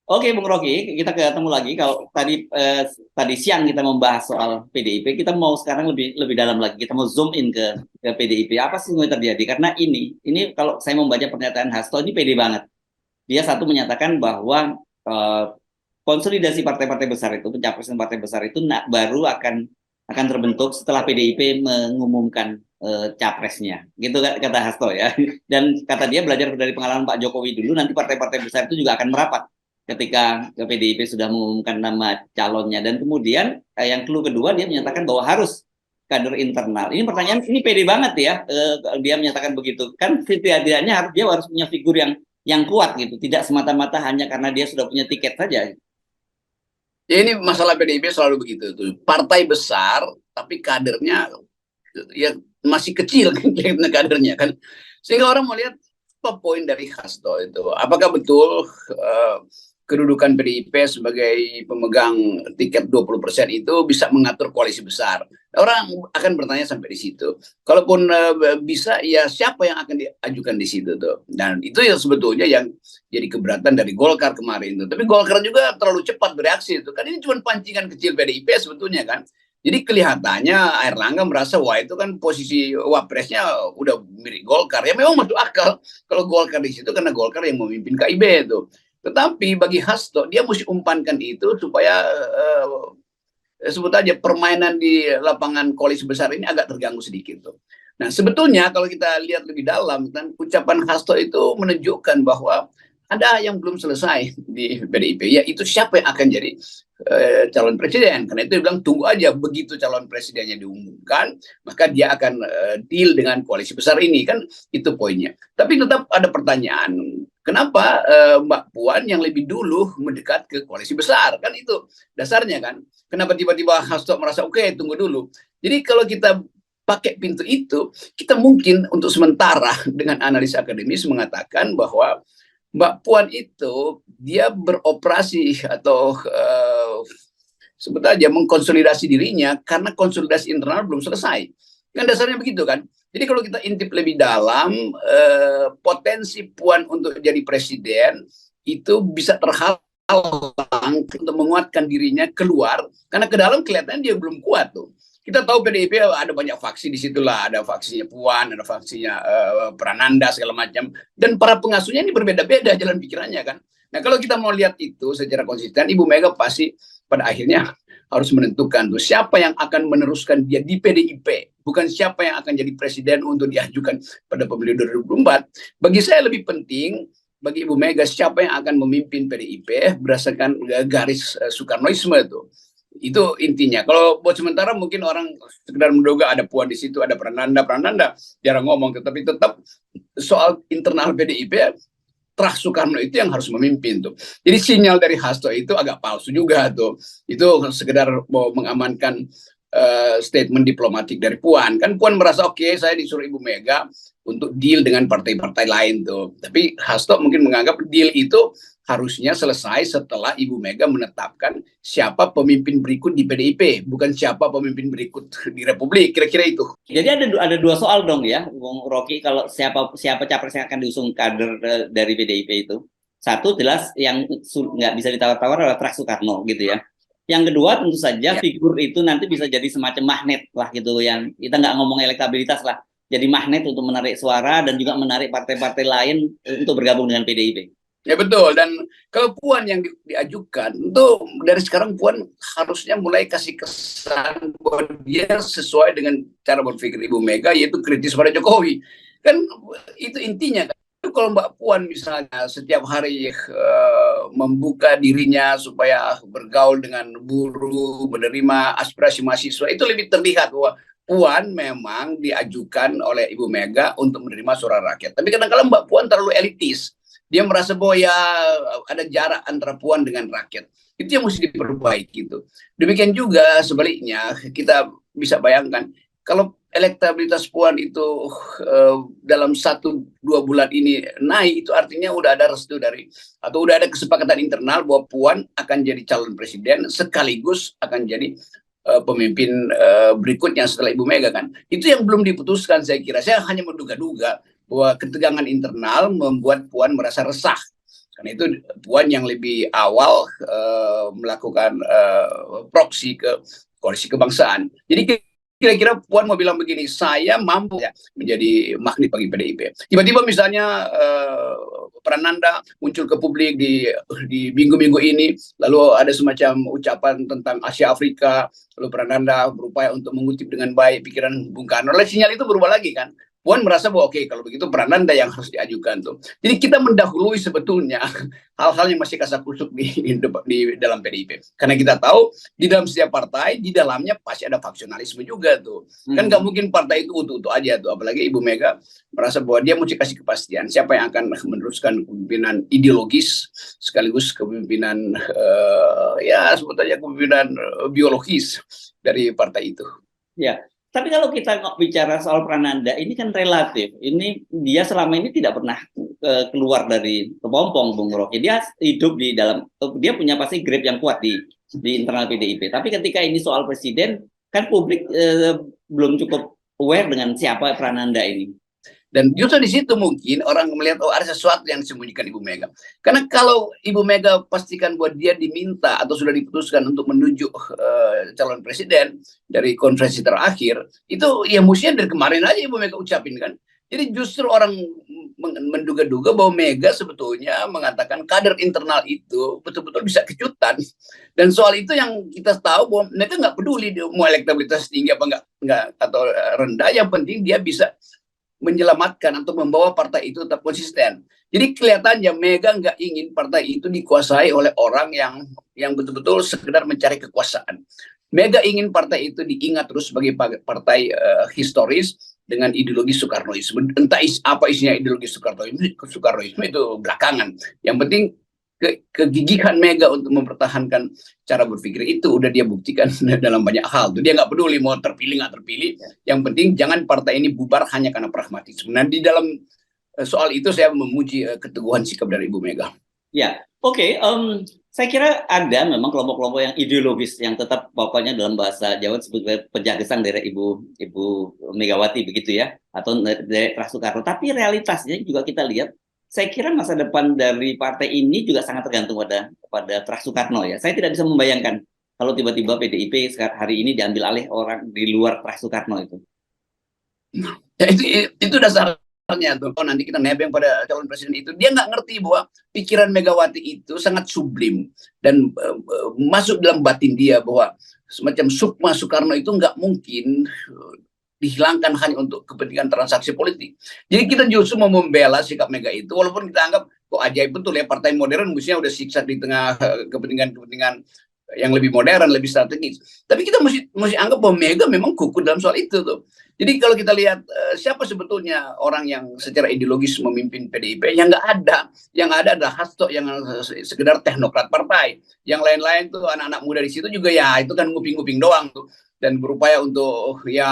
Oke, Bung Rocky, kita ketemu lagi. Kalau tadi siang kita membahas soal PDIP, kita mau sekarang lebih lebih dalam lagi. Kita mau zoom in ke PDIP. Apa sih yang terjadi? Karena ini kalau saya membaca pernyataan Hasto ini pede banget. Dia satu menyatakan bahwa eh, konsolidasi partai-partai besar itu, pencapresan partai besar itu baru akan terbentuk setelah PDIP mengumumkan capresnya. Gitu kata Hasto ya. Dan kata dia belajar dari pengalaman Pak Jokowi dulu, nanti partai-partai besar itu juga akan merapat ketika PDIP sudah mengumumkan nama calonnya. Dan kemudian yang clue kedua dia menyatakan bahwa harus kader internal. Ini pertanyaan, ini pede banget ya, dia menyatakan begitu. Kan setidaknya dia harus punya figur yang kuat gitu, tidak semata-mata hanya karena dia sudah punya tiket saja. Ya ini masalah PDIP selalu begitu tuh. Partai besar tapi kadernya ya masih kecil kan kadernya kan. Sehingga orang melihat apa poin dari Hasto itu. Apakah betul kedudukan PDIP sebagai pemegang tiket 20% itu bisa mengatur koalisi besar? Orang akan bertanya sampai di situ. Kalaupun bisa, ya siapa yang akan diajukan di situ tuh? Dan itu yang sebetulnya yang jadi keberatan dari Golkar kemarin tuh. Tapi Golkar juga terlalu cepat bereaksi itu. Kan ini cuma pancingan kecil PDIP sebetulnya kan. Jadi kelihatannya Airlangga merasa wah itu kan posisi wapresnya udah milik Golkar. Ya memang masuk akal kalau Golkar di situ karena Golkar yang memimpin KIB itu. Tetapi bagi Hasto dia mesti umpankan itu supaya sebut aja permainan di lapangan koalisi besar ini agak terganggu sedikit tuh. Nah sebetulnya kalau kita lihat lebih dalam kan ucapan Hasto itu menunjukkan bahwa ada yang belum selesai di PDIP, yaitu siapa yang akan jadi calon presiden. Karena itu dia bilang tunggu aja begitu calon presidennya diumumkan, maka dia akan deal dengan koalisi besar ini kan itu poinnya. Tapi tetap ada pertanyaan, kenapa Mbak Puan yang lebih dulu mendekat ke koalisi besar kan itu dasarnya kan. Kenapa tiba-tiba Hasto merasa oke tunggu dulu. Jadi kalau kita pakai pintu itu, kita mungkin untuk sementara dengan analis akademis mengatakan bahwa Mbak Puan itu dia beroperasi atau sebut aja mengkonsolidasi dirinya karena konsolidasi internal belum selesai. Kan dasarnya begitu kan. Jadi kalau kita intip lebih dalam, potensi Puan untuk jadi presiden itu bisa terhalang untuk menguatkan dirinya keluar karena ke dalam kelihatan dia belum kuat tuh. Kita tahu PDIP ada banyak faksi di situlah, ada faksinya Puan, ada faksinya Prananda segala macam, dan para pengasuhnya ini berbeda-beda jalan pikirannya kan. Nah kalau kita mau lihat itu secara konsisten, Ibu Mega pasti pada akhirnya harus menentukan tuh siapa yang akan meneruskan dia di PDIP, bukan siapa yang akan jadi presiden untuk diajukan pada pemilu 2024. Bagi saya lebih penting bagi Ibu Mega siapa yang akan memimpin PDIP berdasarkan garis Soekarnoisme itu intinya. Kalau buat sementara mungkin orang sekedar menduga ada Puan di situ, ada Prananda jarang ngomong, tetapi tetap soal internal PDIP Terah Soekarno itu yang harus memimpin tuh. Jadi sinyal dari Hasto itu agak palsu juga tuh. Itu sekedar mau mengamankan statement diplomatik dari Puan. Kan Puan merasa oke, saya disuruh Ibu Mega untuk deal dengan partai-partai lain tuh. Tapi Hasto mungkin menganggap deal itu harusnya selesai setelah Ibu Mega menetapkan siapa pemimpin berikut di PDIP, bukan siapa pemimpin berikut di Republik. Kira-kira itu. Jadi ada dua soal dong ya, Bung Rocky, kalau siapa siapa capres yang akan diusung kader dari PDIP itu. Satu jelas yang nggak bisa ditawar-tawar adalah Pras Soekarno gitu ya. Yang kedua tentu saja Ya. figur itu nanti bisa jadi semacam magnet lah gitu, yang kita nggak ngomong elektabilitas lah. Jadi magnet untuk menarik suara dan juga menarik partai-partai lain untuk bergabung dengan PDIP. Ya betul, dan kalau Puan yang diajukan, itu dari sekarang Puan harusnya mulai kasih kesan bahwa dia sesuai dengan cara berpikir Ibu Mega, yaitu kritis pada Jokowi. Kan itu intinya kan. Kalau Mbak Puan misalnya setiap hari membuka dirinya supaya bergaul dengan buruh, menerima aspirasi mahasiswa, itu lebih terlihat bahwa Puan memang diajukan oleh Ibu Mega untuk menerima suara rakyat. Tapi kadang-kadang Mbak Puan terlalu elitis, dia merasa bahwa ya ada jarak antara Puan dengan rakyat. Itu yang mesti diperbaiki gitu. Demikian juga sebaliknya kita bisa bayangkan kalau elektabilitas Puan itu dalam 1-2 bulan ini naik, itu artinya udah ada restu dari atau udah ada kesepakatan internal bahwa Puan akan jadi calon presiden sekaligus akan jadi pemimpin berikutnya setelah Ibu Mega kan. Itu yang belum diputuskan saya kira. Saya hanya menduga-duga bahwa ketegangan internal membuat Puan merasa resah Karena itu Puan yang lebih awal melakukan proksi ke koalisi kebangsaan. Jadi kira-kira Puan mau bilang begini, saya mampu ya menjadi magnet bagi PDIP. Tiba-tiba misalnya Prananda muncul ke publik di minggu-minggu ini, lalu ada semacam ucapan tentang Asia Afrika, lalu Prananda berupaya untuk mengutip dengan baik pikiran Bung Karno. Lalu sinyal itu berubah lagi kan. Puan merasa bahwa oke, kalau begitu Prananda yang harus diajukan tuh. Jadi kita mendahului sebetulnya hal-hal yang masih kasak kusuk di dalam PDIP. Karena kita tahu di dalam setiap partai, di dalamnya pasti ada faksionalisme juga tuh. Kan nggak mungkin partai itu utuh-utuh aja tuh. Apalagi Ibu Mega merasa bahwa dia mesti kasih kepastian siapa yang akan meneruskan kepemimpinan ideologis sekaligus kepemimpinan ya sebut aja kepemimpinan biologis dari partai itu. Ya, tapi kalau kita bicara soal Prananda, ini kan relatif. Ini dia selama ini tidak pernah keluar dari kepompong, Bung Rocky. Dia hidup di dalam, dia punya pasti grip yang kuat di internal PDIP. Tapi ketika ini soal presiden, kan publik belum cukup aware dengan siapa Prananda ini. Dan justru di situ mungkin orang melihat oh ada sesuatu yang disembunyikan Ibu Mega. Karena kalau Ibu Mega pastikan bahwa dia diminta atau sudah diputuskan untuk menunjuk calon presiden dari konferensi terakhir, itu ya mestinya dari kemarin aja Ibu Mega ucapin kan. Jadi justru orang menduga-duga bahwa Mega sebetulnya mengatakan kader internal itu betul-betul bisa kejutan. Dan soal itu yang kita tahu bahwa Mega nggak peduli mau elektabilitas tinggi apa nggak atau rendah, yang penting dia bisa menyelamatkan atau membawa partai itu tetap konsisten. Jadi kelihatannya Mega nggak ingin partai itu dikuasai oleh orang yang betul-betul sekedar mencari kekuasaan. Mega ingin partai itu diingat terus sebagai partai historis dengan ideologi Soekarnoisme. Entah apa isinya ideologi Soekarnoisme itu belakangan. Yang penting kegigihan Mega untuk mempertahankan cara berpikir itu udah dia buktikan dalam banyak hal. Dia nggak peduli mau terpilih nggak terpilih. Yang penting jangan partai ini bubar hanya karena pragmatisme. Nah di dalam soal itu saya memuji keteguhan sikap dari Ibu Mega. Ya, oke. Saya kira ada memang kelompok-kelompok yang ideologis yang tetap pokoknya dalam bahasa Jawa disebut penjaga gesang dari Ibu Megawati begitu ya, atau dari Soekarno. Tapi realitasnya juga kita lihat. Saya kira masa depan dari partai ini juga sangat tergantung pada Soekarno ya. Saya tidak bisa membayangkan kalau tiba-tiba PDIP hari ini diambil alih orang di luar Soekarno itu. Ya, itu dasarnya tuh. Kalau nanti kita nebeng pada calon presiden itu, dia nggak ngerti bahwa pikiran Megawati itu sangat sublim dan masuk dalam batin dia bahwa semacam sukma Soekarno itu nggak mungkin dihilangkan hanya untuk kepentingan transaksi politik. Jadi kita justru mau membela sikap Mega itu, walaupun kita anggap kok ajaib betul ya partai modern mestinya udah siksa di tengah kepentingan-kepentingan yang lebih modern, lebih strategis. Tapi kita mesti anggap bahwa Mega memang kuku dalam soal itu tuh. Jadi kalau kita lihat siapa sebetulnya orang yang secara ideologis memimpin PDIP, yang nggak ada. Yang ada adalah Hasto yang sekedar teknokrat partai. Yang lain-lain tuh anak-anak muda di situ juga ya itu kan nguping-nguping doang tuh. Dan berupaya untuk ya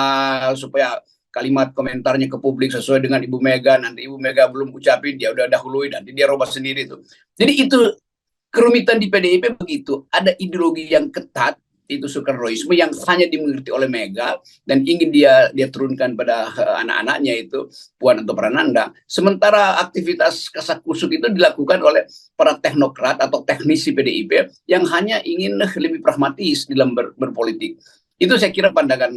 supaya kalimat komentarnya ke publik sesuai dengan Ibu Mega. Nanti Ibu Mega belum ucapin, dia udah dahului, nanti dia robah sendiri tuh. Jadi itu kerumitan di PDIP begitu. Ada ideologi yang ketat, itu Soekarnoisme yang hanya dimengerti oleh Mega dan ingin dia turunkan pada anak-anaknya itu Puan atau Prananda. Sementara aktivitas kasakusuk itu dilakukan oleh para teknokrat atau teknisi PDIP yang hanya ingin lebih pragmatis dalam berpolitik. Itu saya kira pandangan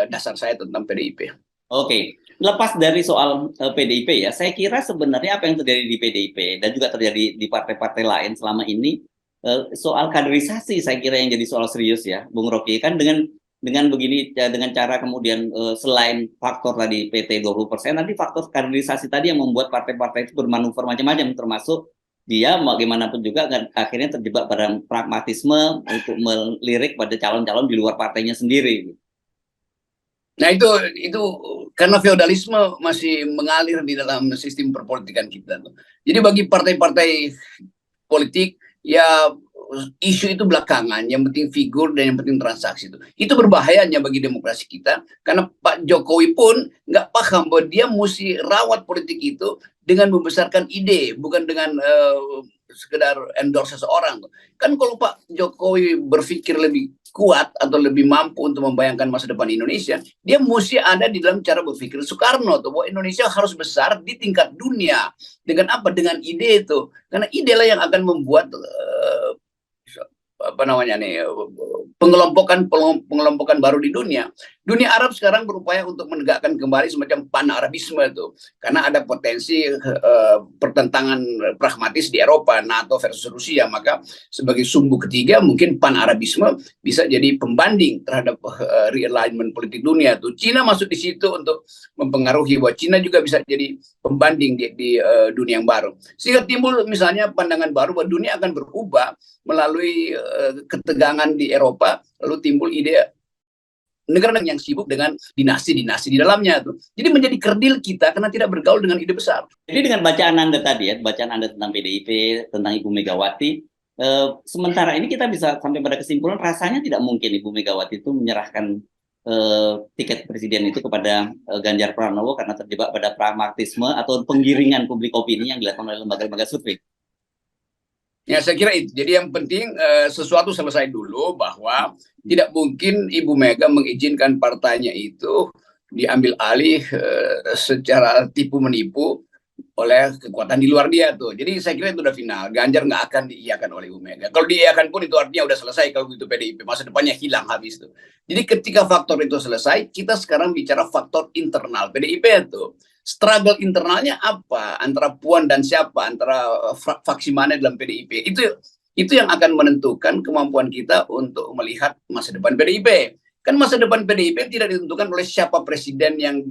dasar saya tentang PDIP. Oke, lepas dari soal PDIP ya, saya kira sebenarnya apa yang terjadi di PDIP dan juga terjadi di partai-partai lain selama ini soal kaderisasi saya kira yang jadi soal serius ya, Bung Rocky. Kan dengan begini ya, dengan cara kemudian selain faktor tadi PT 20%, nanti faktor kaderisasi tadi yang membuat partai-partai itu bermanuver macam-macam, termasuk dia bagaimanapun juga akhirnya terjebak pada pragmatisme untuk melirik pada calon-calon di luar partainya sendiri. Nah itu karena feodalisme masih mengalir di dalam sistem perpolitikan kita. Jadi bagi partai-partai politik ya isu itu belakangan, yang penting figur dan yang penting transaksi itu. Itu berbahayanya bagi demokrasi kita karena Pak Jokowi pun nggak paham bahwa dia mesti rawat politik itu dengan membesarkan ide, bukan dengan sekedar endorse seseorang. Kan kalau Pak Jokowi berpikir lebih kuat atau lebih mampu untuk membayangkan masa depan Indonesia, dia mesti ada di dalam cara berpikir Soekarno tuh, bahwa Indonesia harus besar di tingkat dunia. Dengan apa? Dengan ide itu. Karena ide lah yang akan membuat apa namanya nih, pengelompokan baru di dunia. Dunia Arab sekarang berupaya untuk menegakkan kembali semacam pan-Arabisme itu, karena ada potensi pertentangan pragmatis di Eropa, NATO versus Rusia. Maka sebagai sumbu ketiga mungkin pan-Arabisme bisa jadi pembanding terhadap realignment politik dunia tuh. Cina masuk di situ untuk mempengaruhi, bahwa Cina juga bisa jadi pembanding di dunia yang baru, sehingga timbul misalnya pandangan baru bahwa dunia akan berubah melalui ketegangan di Eropa, lalu timbul ide negara yang sibuk dengan dinasti-dinasti di dalamnya tuh. Jadi menjadi kerdil kita karena tidak bergaul dengan ide besar. Jadi dengan bacaan Anda tadi ya, bacaan Anda tentang PDIP, tentang Ibu Megawati, sementara ini kita bisa sampai pada kesimpulan rasanya tidak mungkin Ibu Megawati itu menyerahkan tiket presiden itu kepada Ganjar Pranowo karena terjebak pada pragmatisme atau penggiringan publik opini yang dilakukan oleh lembaga-lembaga survei. Ya, saya kira itu. Jadi yang penting sesuatu selesai dulu, bahwa tidak mungkin Ibu Mega mengizinkan partainya itu diambil alih secara tipu menipu oleh kekuatan di luar dia tuh. Jadi saya kira itu udah final. Ganjar nggak akan diiyakan oleh Ibu Mega. Kalau diiyakan pun itu artinya udah selesai kalau itu PDIP. Masa depannya hilang habis tuh. Jadi ketika faktor itu selesai, kita sekarang bicara faktor internal PDIP itu. Struggle internalnya apa antara Puan dan siapa, antara faksi mana dalam PDIP, itu yang akan menentukan kemampuan kita untuk melihat masa depan PDIP. Kan masa depan PDIP tidak ditentukan oleh siapa presiden yang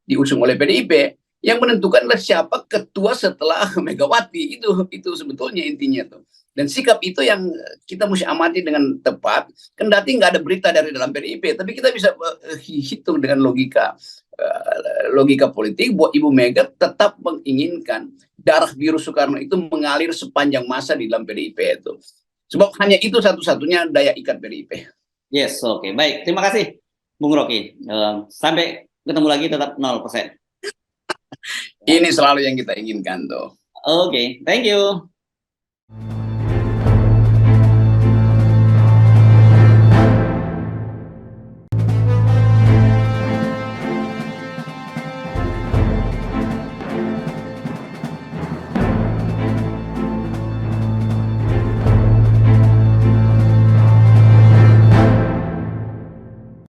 diusung oleh PDIP, yang menentukan adalah siapa ketua setelah Megawati. Itu sebetulnya intinya tuh. Dan sikap itu yang kita mesti amati dengan tepat. Kendati nggak ada berita dari dalam PDIP, tapi kita bisa hitung dengan logika politik bahwa Ibu Mega tetap menginginkan darah biru Soekarno itu mengalir sepanjang masa di dalam PDIP itu. Sebab hanya itu satu-satunya daya ikat PDIP. Yes, oke. Baik. Terima kasih, Bung Rocky. Sampai ketemu lagi, tetap 0%. Ini selalu yang kita inginkan tuh. Oke, thank you.